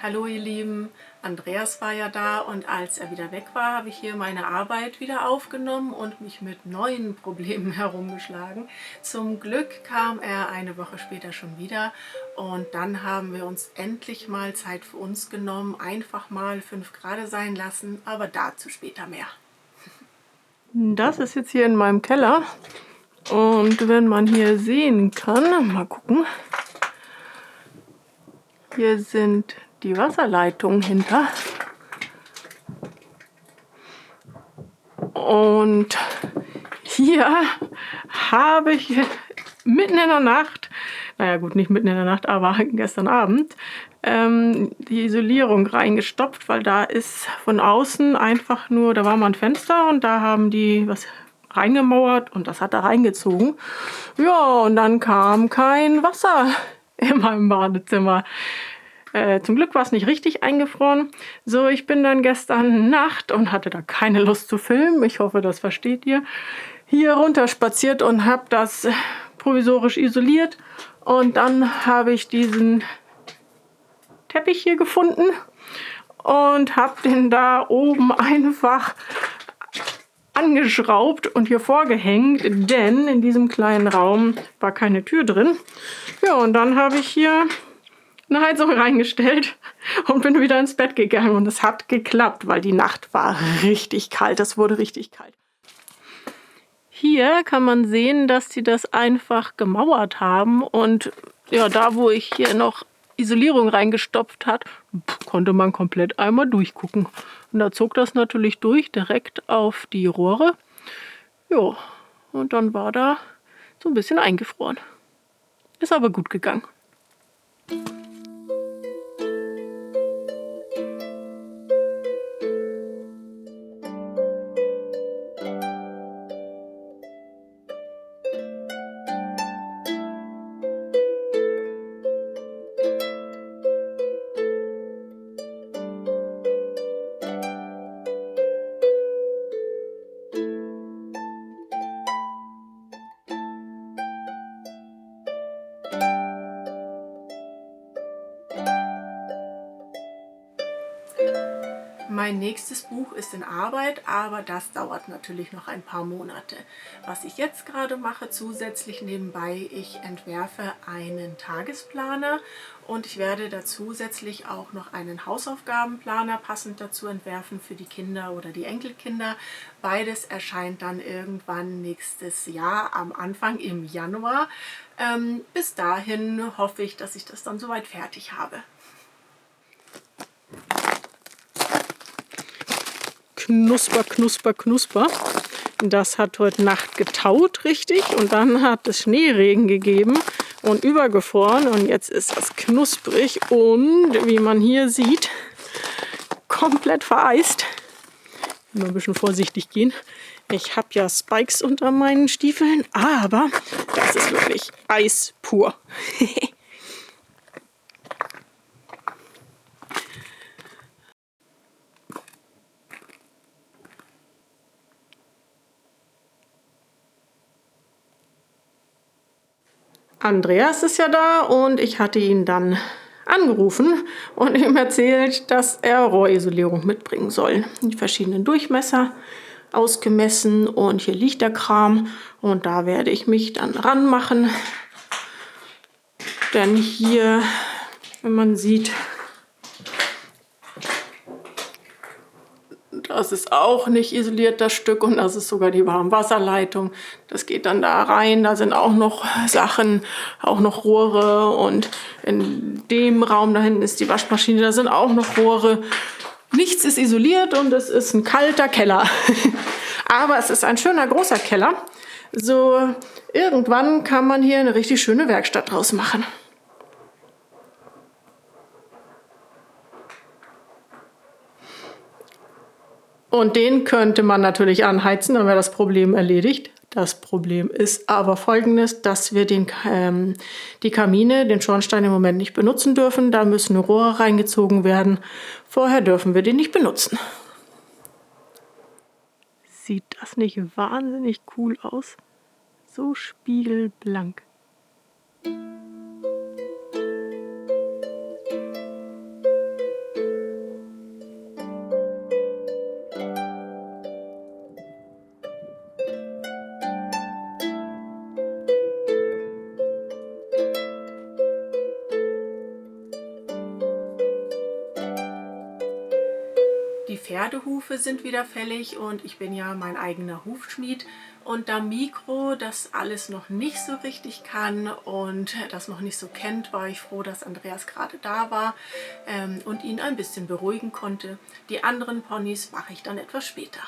Hallo ihr Lieben, Andreas war ja da und als er wieder weg war, habe ich hier meine Arbeit wieder aufgenommen und mich mit neuen Problemen herumgeschlagen. Zum Glück kam er eine Woche später schon wieder und dann haben wir uns endlich mal Zeit für uns genommen, einfach mal 5 Grad sein lassen, aber dazu später mehr. Das ist jetzt hier in meinem Keller und wenn man hier sehen kann, mal gucken, hier sind die Wasserleitungen hinter. Und hier habe ich mitten in der Nacht, naja gut, nicht mitten in der Nacht, aber gestern Abend, die Isolierung reingestopft, weil da ist von außen einfach nur, da war mal ein Fenster und da haben die was reingemauert und das hat da reingezogen. Ja, und dann kam kein Wasser in meinem Badezimmer. Zum Glück war es nicht richtig eingefroren. So, ich bin dann gestern Nacht und hatte da keine Lust zu filmen. Ich hoffe, das versteht ihr. Hier runter spaziert und habe das provisorisch isoliert. Und dann habe ich diesen Teppich hier gefunden und habe den da oben einfach angeschraubt und hier vorgehängt, denn in diesem kleinen Raum war keine Tür drin. Ja, und dann habe ich hier eine Heizung reingestellt und bin wieder ins Bett gegangen. Und es hat geklappt, weil die Nacht war richtig kalt. Es wurde richtig kalt. Hier kann man sehen, dass die das einfach gemauert haben. Und ja, da, wo ich hier noch Isolierung reingestopft hat, konnte man komplett einmal durchgucken. Und da zog das natürlich durch, direkt auf die Rohre. Ja, und dann war da so ein bisschen eingefroren. Ist aber gut gegangen. Mein nächstes Buch ist in Arbeit, aber das dauert natürlich noch ein paar Monate. Was ich jetzt gerade mache, zusätzlich nebenbei, ich entwerfe einen Tagesplaner und ich werde da zusätzlich auch noch einen Hausaufgabenplaner passend dazu entwerfen für die Kinder oder die Enkelkinder. Beides erscheint dann irgendwann nächstes Jahr, am Anfang im Januar. Bis dahin hoffe ich, dass ich das dann soweit fertig habe. Knusper, knusper, knusper. Das hat heute Nacht getaut richtig und dann hat es Schneeregen gegeben und übergefroren und jetzt ist das knusprig und wie man hier sieht, komplett vereist. Mal ein bisschen vorsichtig gehen. Ich habe ja Spikes unter meinen Stiefeln, aber das ist wirklich Eis pur. Andreas ist ja da und ich hatte ihn dann angerufen und ihm erzählt, dass er Rohrisolierung mitbringen soll. Die verschiedenen Durchmesser ausgemessen und hier liegt der Kram und da werde ich mich dann ranmachen. Denn hier, wenn man sieht, das ist auch nicht isoliert, das Stück, und das ist sogar die Warmwasserleitung. Das geht dann da rein, da sind auch noch Sachen, auch noch Rohre und in dem Raum da hinten ist die Waschmaschine, da sind auch noch Rohre. Nichts ist isoliert und es ist ein kalter Keller. Aber es ist ein schöner großer Keller. So irgendwann kann man hier eine richtig schöne Werkstatt draus machen. Und den könnte man natürlich anheizen, dann wäre das Problem erledigt. Das Problem ist aber folgendes, dass wir die Kamine, den Schornstein im Moment nicht benutzen dürfen. Da müssen Rohre reingezogen werden. Vorher dürfen wir den nicht benutzen. Sieht das nicht wahnsinnig cool aus? So spiegelblank. Pferdehufe sind wieder fällig und ich bin ja mein eigener Hufschmied. Und da Mikro das alles noch nicht so richtig kann und das noch nicht so kennt, war ich froh, dass Andreas gerade da war und ihn ein bisschen beruhigen konnte. Die anderen Ponys mache ich dann etwas später.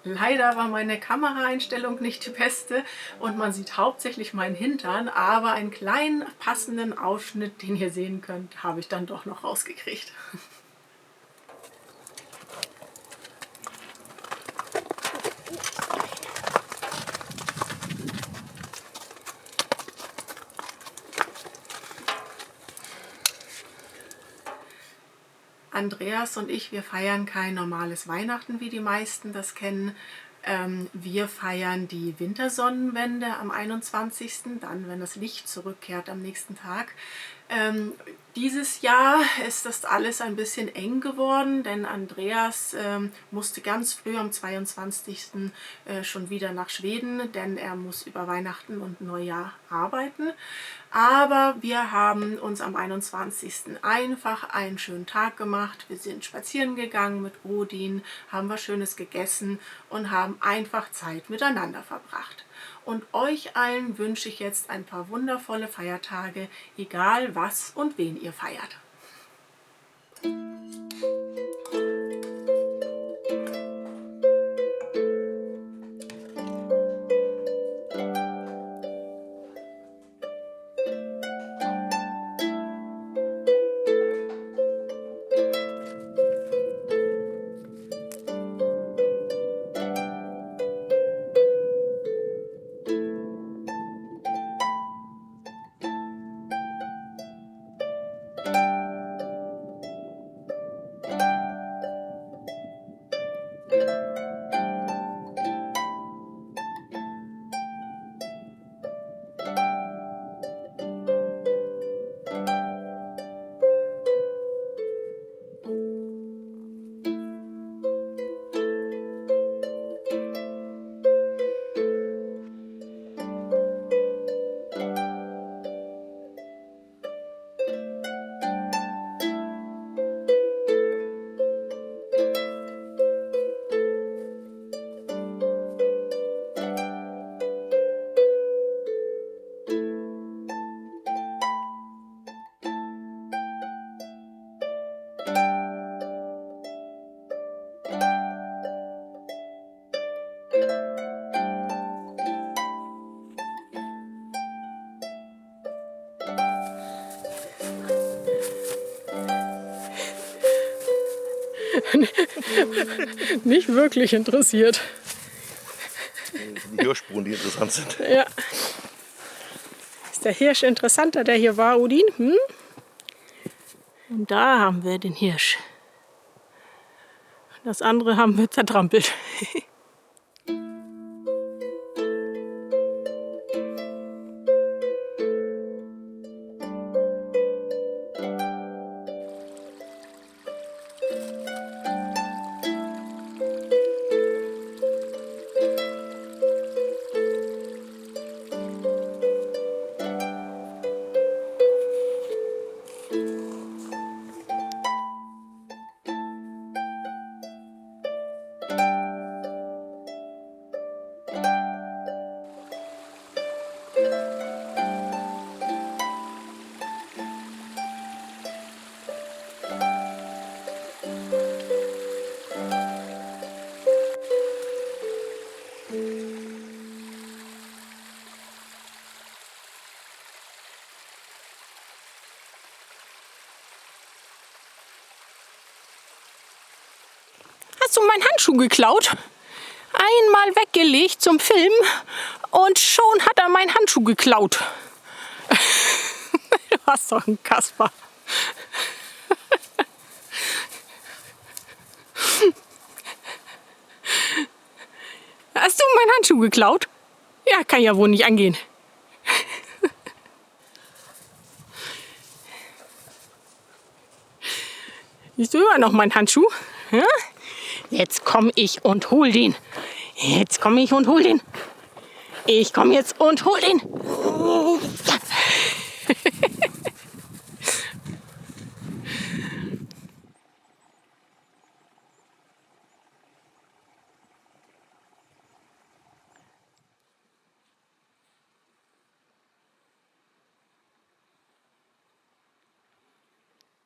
Leider war meine Kameraeinstellung nicht die beste und man sieht hauptsächlich meinen Hintern, aber einen kleinen passenden Ausschnitt, den ihr sehen könnt, habe ich dann doch noch rausgekriegt. Andreas und ich, wir feiern kein normales Weihnachten, wie die meisten das kennen. Wir feiern die Wintersonnenwende am 21., dann, wenn das Licht zurückkehrt am nächsten Tag. Dieses Jahr ist das alles ein bisschen eng geworden, denn Andreas musste ganz früh am 22. Schon wieder nach Schweden, denn er muss über Weihnachten und Neujahr arbeiten. Aber wir haben uns am 21. einfach einen schönen Tag gemacht. Wir sind spazieren gegangen mit Odin, haben was Schönes gegessen und haben einfach Zeit miteinander verbracht. Und euch allen wünsche ich jetzt ein paar wundervolle Feiertage, egal was und wen ihr feiert. Nicht wirklich interessiert. Die Hirschspuren, die interessant sind. Ja. Ist der Hirsch interessanter, der hier war, Odin? Und da haben wir den Hirsch. Das andere haben wir zertrampelt. Hast du meinen Handschuh geklaut? Einmal weggelegt zum Film und schon hat er meinen Handschuh geklaut. Du hast doch einen Kasper. Hast du meinen Handschuh geklaut? Ja, kann ja wohl nicht angehen. Siehst du immer noch meinen Handschuh? Ja? Jetzt komme ich und hol den. Jetzt komme ich und hol den. Ich komme jetzt und hol den.